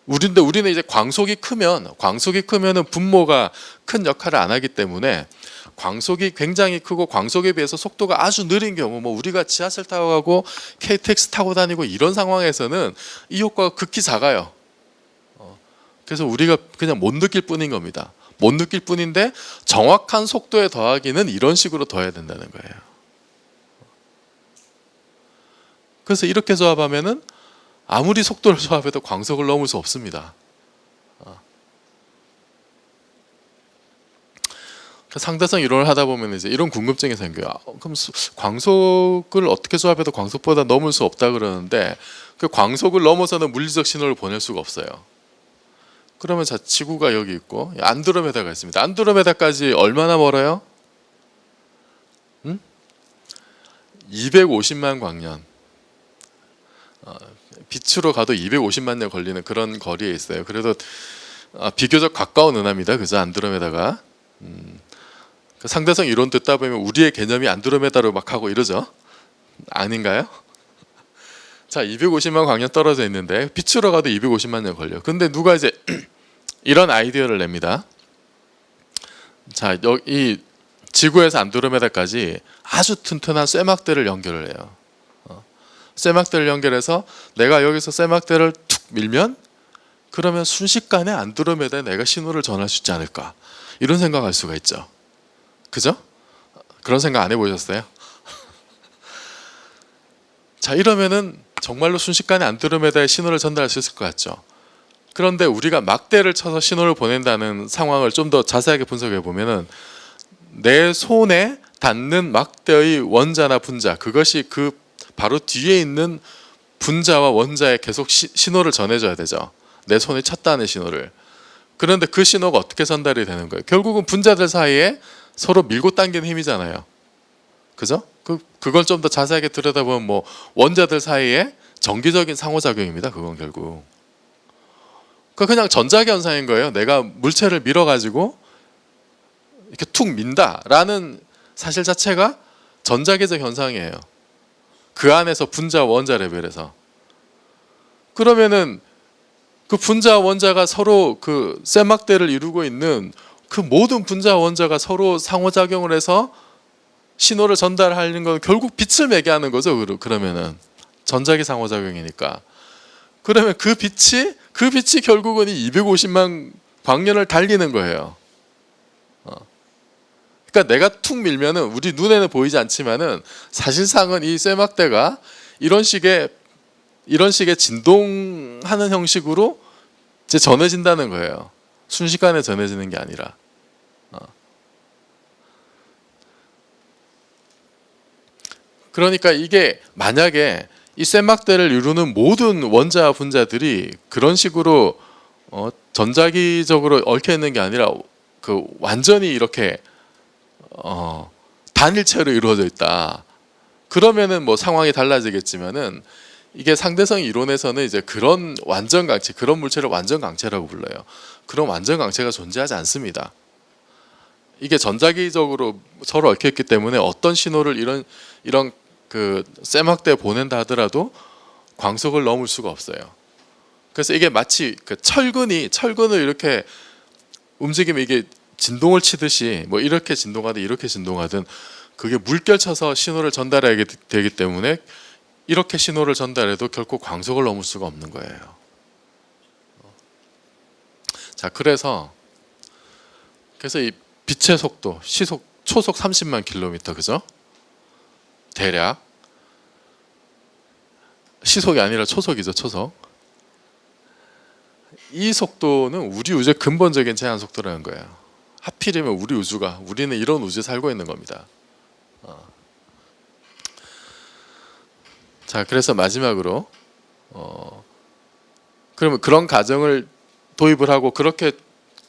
우리는 이제 광속이 크면은 분모가 큰 역할을 안 하기 때문에 광속이 굉장히 크고 광속에 비해서 속도가 아주 느린 경우 뭐 우리가 지하철 타고 가고 KTX 타고 다니고 이런 상황에서는 이 효과가 극히 작아요. 그래서 우리가 그냥 못 느낄 뿐인 겁니다. 못 느낄 뿐인데 정확한 속도의 더하기는 이런 식으로 더해야 된다는 거예요. 그래서 이렇게 조합하면은 아무리 속도를 조합해도 광속을 넘을 수 없습니다. 상대성 이론을 하다 보면 이제 이런 궁금증이 생겨요. 그럼 광속을 어떻게 조합해도 광속보다 넘을 수 없다 그러는데 그 광속을 넘어서는 물리적 신호를 보낼 수가 없어요. 그러면 자, 지구가 여기 있고 안드로메다가 있습니다. 안드로메다까지 얼마나 멀어요? 250만 광년, 빛으로 가도 250만 년 걸리는 그런 거리에 있어요. 그래도 비교적 가까운 은하입니다. 그죠? 안드로메다가. 그 상대성 이론 듣다 보면 우리의 개념이 안드로메다로 막 하고 이러죠. 아닌가요? 자, 250만 광년 떨어져 있는데 빛으로 가도 250만 년 걸려. 근데 누가 이제 이런 아이디어를 냅니다. 자, 이 지구에서 안드로메다까지 아주 튼튼한 쇠막대를 연결을 해요. 쇠막대를 연결해서 내가 여기서 쇠막대를 툭 밀면 그러면 순식간에 안드로메다에 내가 신호를 전할 수 있지 않을까, 이런 생각할 수가 있죠. 그죠? 그런 생각 안 해보셨어요? 자, 이러면은 정말로 순식간에 안드로메다에 신호를 전달할 수 있을 것 같죠. 그런데 우리가 막대를 쳐서 신호를 보낸다는 상황을 좀 더 자세하게 분석해 보면은 내 손에 닿는 막대의 원자나 분자, 그것이 그 바로 뒤에 있는 분자와 원자에 계속 신호를 전해줘야 되죠. 내 손에 쳤다는 신호를. 그런데 그 신호가 어떻게 전달이 되는 거예요? 결국은 분자들 사이에 서로 밀고 당기는 힘이잖아요. 그죠? 그걸 좀 더 자세하게 들여다보면 뭐 원자들 사이에 정기적인 상호작용입니다. 그건 결국. 그냥 전자기 현상인 거예요. 내가 물체를 밀어가지고 이렇게 툭 민다라는 사실 자체가 전자기적 현상이에요. 그 안에서 분자, 원자 레벨에서. 그러면은 그 분자, 원자가 서로 그 쇠막대를 이루고 있는 그 모든 분자, 원자가 서로 상호작용을 해서 신호를 전달하는 건 결국 빛을 매개하는 거죠. 그러면은 전자기 상호작용이니까. 그러면 그 빛이 결국은 이 250만 광년을 달리는 거예요. 그러니까 내가 툭 밀면은 우리 눈에는 보이지 않지만은 사실상은 이 쇠막대가 이런 식의 진동하는 형식으로 이제 전해진다는 거예요. 순식간에 전해지는 게 아니라. 그러니까 이게 만약에 이 쇠막대를 이루는 모든 원자 분자들이 그런 식으로 전자기적으로 얽혀 있는 게 아니라 그 완전히 이렇게 단일체로 이루어져 있다. 그러면은 뭐 상황이 달라지겠지만은 이게 상대성 이론에서는 이제 그런 완전 강체, 그런 물체를 완전 강체라고 불러요. 그런 완전 강체가 존재하지 않습니다. 이게 전자기적으로 서로 얽혀 있기 때문에 어떤 신호를 이런 그 쇠막대에 보낸다 하더라도 광속을 넘을 수가 없어요. 그래서 이게 마치 그 철근을 이렇게 움직이면 이게 진동을 치듯이 뭐 이렇게 진동하든 이렇게 진동하든 그게 물결쳐서 신호를 전달하게 되기 때문에 이렇게 신호를 전달해도 결코 광속을 넘을 수가 없는 거예요. 자, 그래서 이 빛의 속도, 초속 30만 킬로미터, 그죠? 대략 시속이 아니라 초속이죠. 초속. 이 속도는 우리 우주의 근본적인 제한 속도라는 거예요. 하필이면 우리는 이런 우주에 살고 있는 겁니다. 자, 그래서 마지막으로 그러면 그런 가정을 도입을 하고 그렇게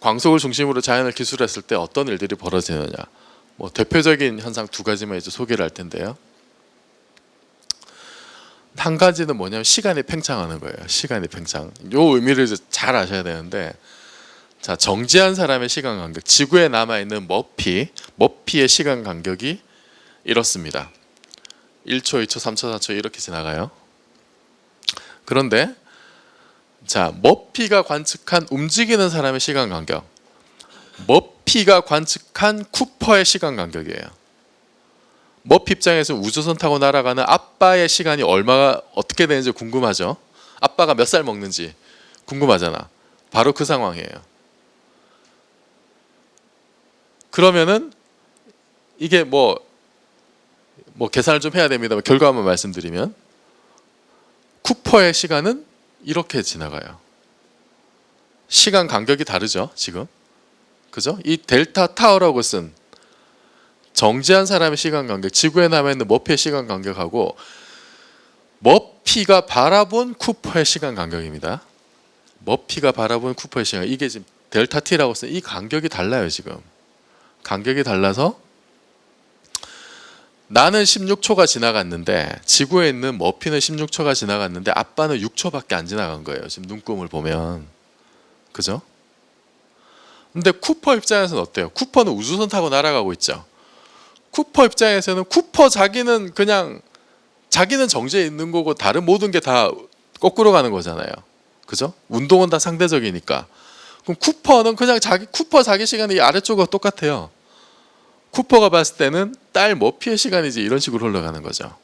광속을 중심으로 자연을 기술했을 때 어떤 일들이 벌어지느냐, 뭐 대표적인 현상 두 가지만 이제 소개를 할 텐데요. 한 가지는 뭐냐면 시간이 팽창하는 거예요. 시간이 팽창. 요 의미를 이제 잘 아셔야 되는데, 자, 정지한 사람의 시간 간격, 지구에 남아 있는 머피의 시간 간격이 이렇습니다. 1초, 2초, 3초, 4초 이렇게 지나가요. 그런데 자, 머피가 관측한 움직이는 사람의 시간 간격, 머피가 관측한 쿠퍼의 시간 간격이에요. 머피 입장에서 우주선 타고 날아가는 아빠의 시간이 어떻게 되는지 궁금하죠? 아빠가 몇 살 먹는지 궁금하잖아. 바로 그 상황이에요. 그러면은 이게 뭐 계산을 좀 해야 됩니다. 결과만 말씀드리면 쿠퍼의 시간은 이렇게 지나가요. 시간 간격이 다르죠, 지금. 그죠? 이 델타 타우라고 쓴 정지한 사람의 시간 간격, 지구에 남아있는 머피의 시간 간격하고 머피가 바라본 쿠퍼의 시간 간격입니다. 머피가 바라본 쿠퍼의 시간, 이게 지금 델타 T라고 쓴 이 간격이 달라요. 지금 간격이 달라서 나는 16초가 지나갔는데 지구에 있는 머피는 16초가 지나갔는데 아빠는 6초밖에 안 지나간 거예요. 지금 눈금을 보면. 그죠? 근데 쿠퍼 입장에서는 어때요? 쿠퍼는 우주선 타고 날아가고 있죠. 쿠퍼 입장에서는 쿠퍼 자기는 그냥 자기는 정지해 있는 거고 다른 모든 게 다 거꾸로 가는 거잖아요. 그죠? 운동은 다 상대적이니까. 그럼 쿠퍼는 그냥 쿠퍼 자기 시간이 아래쪽과 똑같아요. 쿠퍼가 봤을 때는 딸 머피의 시간이지 이런 식으로 흘러가는 거죠.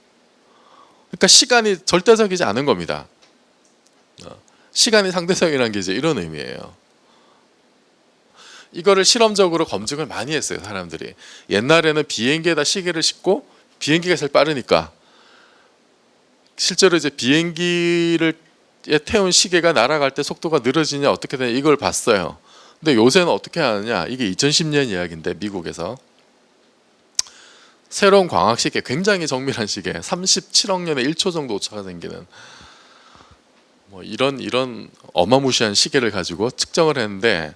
그러니까 시간이 절대적이지 않은 겁니다. 시간이 상대적이라는 게 이제 이런 의미예요. 이거를 실험적으로 검증을 많이 했어요, 사람들이. 옛날에는 비행기에다 시계를 싣고 비행기가 제일 빠르니까 실제로 이제 비행기를 태운 시계가 날아갈 때 속도가 느려지냐 어떻게 되냐 이걸 봤어요. 근데 요새는 어떻게 하느냐, 이게 2010년 이야기인데 미국에서 새로운 광학 시계, 굉장히 정밀한 시계, 37억 년에 1초 정도 오차가 생기는 뭐 이런 어마무시한 시계를 가지고 측정을 했는데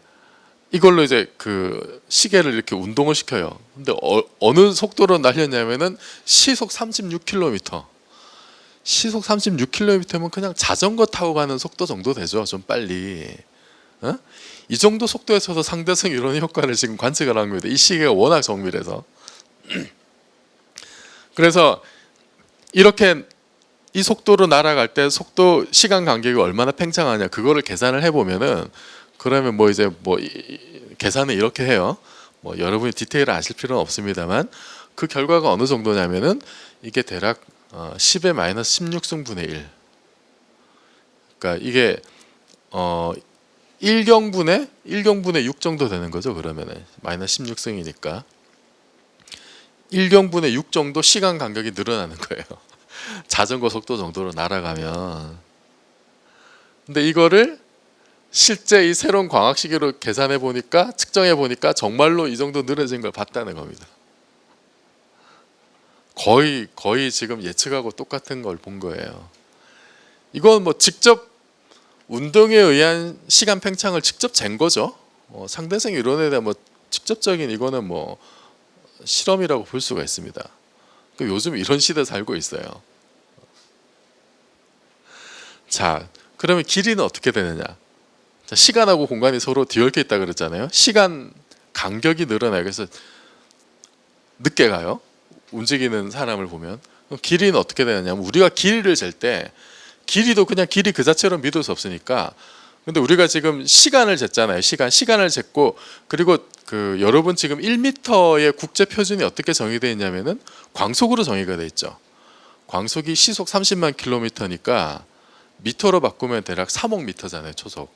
이걸로 이제 그 시계를 이렇게 운동을 시켜요. 근데 어느 속도로 날렸냐면은 시속 36km. 시속 36km면 그냥 자전거 타고 가는 속도 정도 되죠. 좀 빨리. 어? 이 정도 속도에서도 상대성 이론 효과를 지금 관측을 한 겁니다. 이 시계가 워낙 정밀해서. 그래서 이렇게 이 속도로 날아갈 때 속도 시간 간격이 얼마나 팽창하냐 그거를 계산을 해보면은 그러면 뭐 이제 뭐 계산을 이렇게 해요. 뭐 여러분이 디테일을 아실 필요는 없습니다만 그 결과가 어느 정도냐면은 이게 대략 10의 마이너스 16승분의 1. 그러니까 이게 1경분의 6 정도 되는 거죠. 그러면은 마이너스 16승이니까 1경분의 6 정도 시간 간격이 늘어나는 거예요. 자전거 속도 정도로 날아가면. 근데 이거를 실제 이 새로운 광학 시계로 계산해 보니까 측정해 보니까 정말로 이 정도 늘어진 걸 봤다는 겁니다. 거의 지금 예측하고 똑같은 걸 본 거예요. 이건 뭐 직접 운동에 의한 시간 팽창을 직접 잰 거죠. 상대성 이론에 대한 뭐 직접적인 이거는 뭐 실험이라고 볼 수가 있습니다. 요즘 이런 시대 살고 있어요. 자, 그러면 길이는 어떻게 되느냐? 자, 시간하고 공간이 서로 뒤얽혀 있다 그랬잖아요. 시간 간격이 늘어나요. 그래서 늦게 가요. 움직이는 사람을 보면. 그럼 길이는 어떻게 되느냐? 우리가 길이를 잴 때 길이도 그냥 길이 그 자체로 믿을 수 없으니까. 근데 우리가 지금 시간을 쟀잖아요. 시간을 쟀고 그리고 그 여러분 지금 1m의 국제 표준이 어떻게 정의되어 있냐면은 광속으로 정의가 되어 있죠. 광속이 시속 30만 킬로미터니까 미터로 바꾸면 대략 3억 미터잖아요, 초속.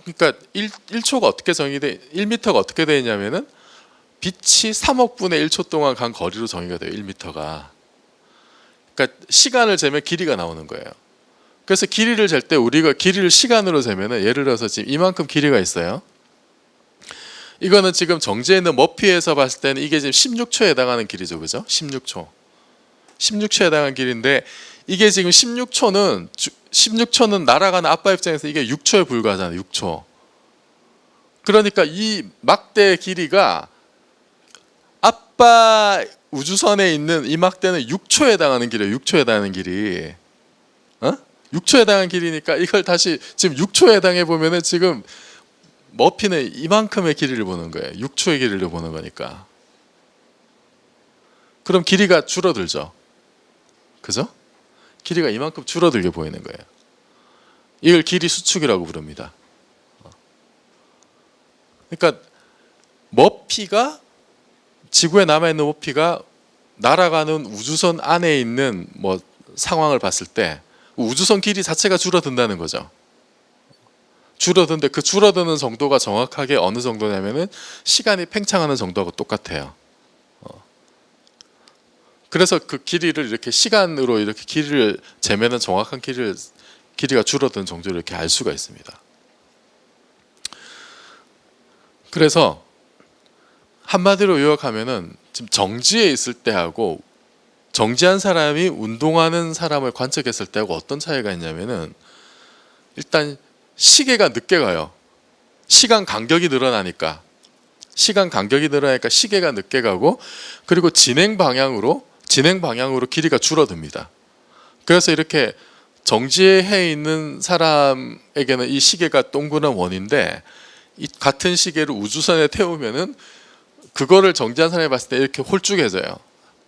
그러니까 1초가 어떻게 정의돼 1m가 어떻게 되어 있냐면은 빛이 3억 분의 1초 동안 간 거리로 정의가 돼요. 1m가. 그러니까 시간을 재면 길이가 나오는 거예요. 그래서 길이를 잴 때 우리가 길이를 시간으로 재면은 예를 들어서 지금 이만큼 길이가 있어요. 이거는 지금 정지해 있는 머피에서 봤을 때는 이게 지금 16초에 해당하는 길이죠. 그죠? 16초. 16초에 해당하는 길인데 이게 지금 16초는 날아가는 아빠 입장에서 이게 6초에 불과하잖아요. 6초. 그러니까 이 막대의 길이가 아빠 우주선에 있는 이 막대는 6초에 해당하는 길이에요. 6초에 해당하는 길이. 6초에 해당하는 길이니까 이걸 다시 지금 6초에 해당해 보면은 지금 머피는 이만큼의 길이를 보는 거예요. 6초의 길이를 보는 거니까. 그럼 길이가 줄어들죠. 그죠? 길이가 이만큼 줄어들게 보이는 거예요. 이걸 길이 수축이라고 부릅니다. 그러니까 머피가 지구에 남아있는 머피가 날아가는 우주선 안에 있는 뭐 상황을 봤을 때 우주선 길이 자체가 줄어든다는 거죠. 줄어드는데 그 줄어드는 정도가 정확하게 어느 정도냐면은 시간이 팽창하는 정도하고 똑같아요. 그래서 그 길이를 이렇게 시간으로 이렇게 길이를 재면은 정확한 길이가 줄어드는 정도를 이렇게 알 수가 있습니다. 그래서 한마디로 요약하면은 지금 정지에 있을 때하고 정지한 사람이 운동하는 사람을 관측했을 때하고 어떤 차이가 있냐면은 일단 시계가 늦게 가요. 시간 간격이 늘어나니까 시간 간격이 늘어나니까 시계가 늦게 가고, 그리고 진행 방향으로 길이가 줄어듭니다. 그래서 이렇게 정지해 있는 사람에게는 이 시계가 동그란 원인데, 이 같은 시계를 우주선에 태우면은 그거를 정지한 사람이 봤을 때 이렇게 홀쭉해져요.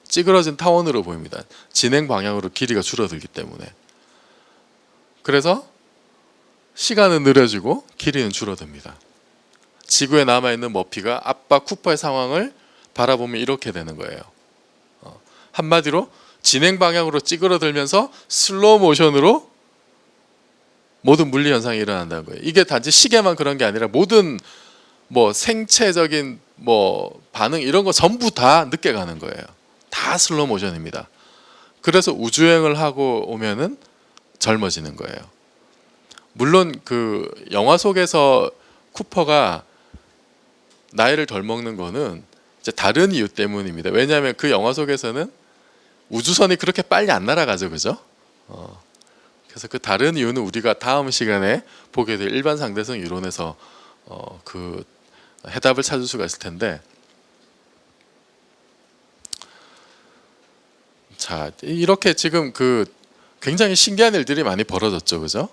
찌그러진 타원으로 보입니다. 진행 방향으로 길이가 줄어들기 때문에. 그래서 시간은 느려지고 길이는 줄어듭니다. 지구에 남아있는 머피가 아빠 쿠퍼의 상황을 바라보면 이렇게 되는 거예요. 한마디로 진행 방향으로 찌그러들면서 슬로우 모션으로 모든 물리 현상이 일어난다는 거예요. 이게 단지 시계만 그런 게 아니라 모든 뭐 생체적인 뭐 반응 이런 거 전부 다 늦게 가는 거예요. 다 슬로우 모션입니다. 그래서 우주여행을 하고 오면은 젊어지는 거예요. 물론 그 영화 속에서 쿠퍼가 나이를 덜 먹는 거는 이제 다른 이유 때문입니다. 왜냐하면 그 영화 속에서는 우주선이 그렇게 빨리 안 날아가죠, 그죠? 그래서 그 다른 이유는 우리가 다음 시간에 보게 될 일반 상대성 이론에서 그 해답을 찾을 수가 있을 텐데, 자, 이렇게 지금 그 굉장히 신기한 일들이 많이 벌어졌죠, 그죠?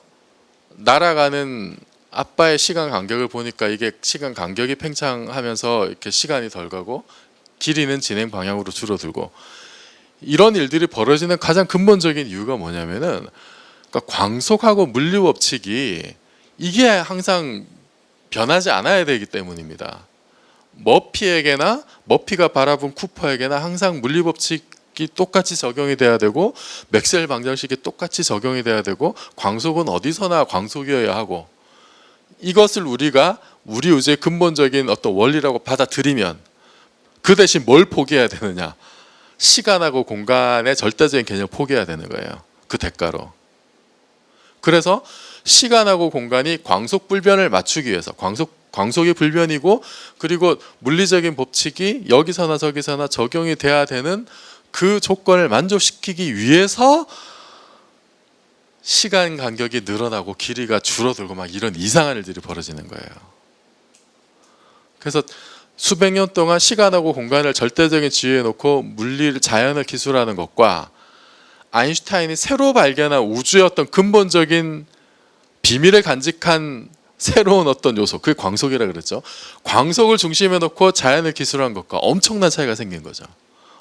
날아가는 아빠의 시간 간격을 보니까 이게 시간 간격이 팽창하면서 이렇게 시간이 덜 가고 길이는 진행 방향으로 줄어들고, 이런 일들이 벌어지는 가장 근본적인 이유가 뭐냐면은, 그러니까 광속하고 물리 법칙이 이게 항상 변하지 않아야 되기 때문입니다. 머피가 바라본 쿠퍼에게나 항상 물리 법칙이 똑같이 적용이 돼야 되고, 맥스웰 방정식이 똑같이 적용이 돼야 되고, 광속은 어디서나 광속이어야 하고, 이것을 우리가 우리 우주의 근본적인 어떤 원리라고 받아들이면 그 대신 뭘 포기해야 되느냐? 시간하고 공간의 절대적인 개념을 포기해야 되는 거예요. 그 대가로. 그래서 시간하고 공간이 광속 불변을 맞추기 위해서, 광속이 불변이고, 그리고 물리적인 법칙이 여기서나 저기서나 적용이 돼야 되는 그 조건을 만족시키기 위해서 시간 간격이 늘어나고 길이가 줄어들고 막 이런 이상한 일들이 벌어지는 거예요. 그래서 수백 년 동안 시간하고 공간을 절대적인 지위에 놓고 자연을 기술하는 것과, 아인슈타인이 새로 발견한 우주의 어떤 근본적인 비밀을 간직한 새로운 어떤 요소, 그게 광속이라 그랬죠. 광속을 중심에 놓고 자연을 기술한 것과 엄청난 차이가 생긴 거죠.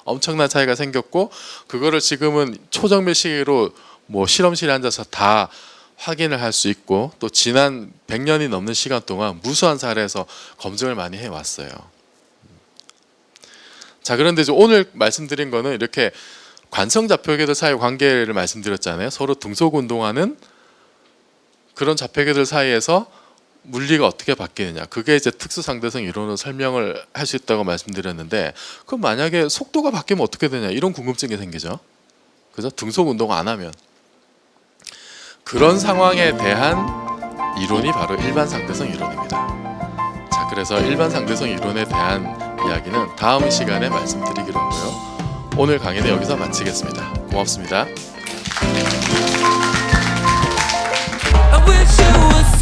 엄청난 차이가 생겼고, 그거를 지금은 초정밀 시계로 뭐 실험실에 앉아서 다 확인을 할 수 있고, 또 지난 100년이 넘는 시간 동안 무수한 사례에서 검증을 많이 해왔어요. 자, 그런데 이제 오늘 말씀드린 거는 이렇게 관성 좌표계들 사이의 관계를 말씀드렸잖아요. 서로 등속 운동하는 그런 좌표계들 사이에서 물리가 어떻게 바뀌느냐, 그게 이제 특수상대성 이론으로 설명을 할 수 있다고 말씀드렸는데, 그럼 만약에 속도가 바뀌면 어떻게 되냐, 이런 궁금증이 생기죠. 그죠? 등속 운동 안 하면. 그런 상황에 대한 이론이 바로 일반상대성 이론입니다. 자, 그래서 일반상대성 이론에 대한 이야기는 다음 시간에 말씀드리기로 하고요. 오늘 강의는 여기서 마치겠습니다. 고맙습니다. I wish you would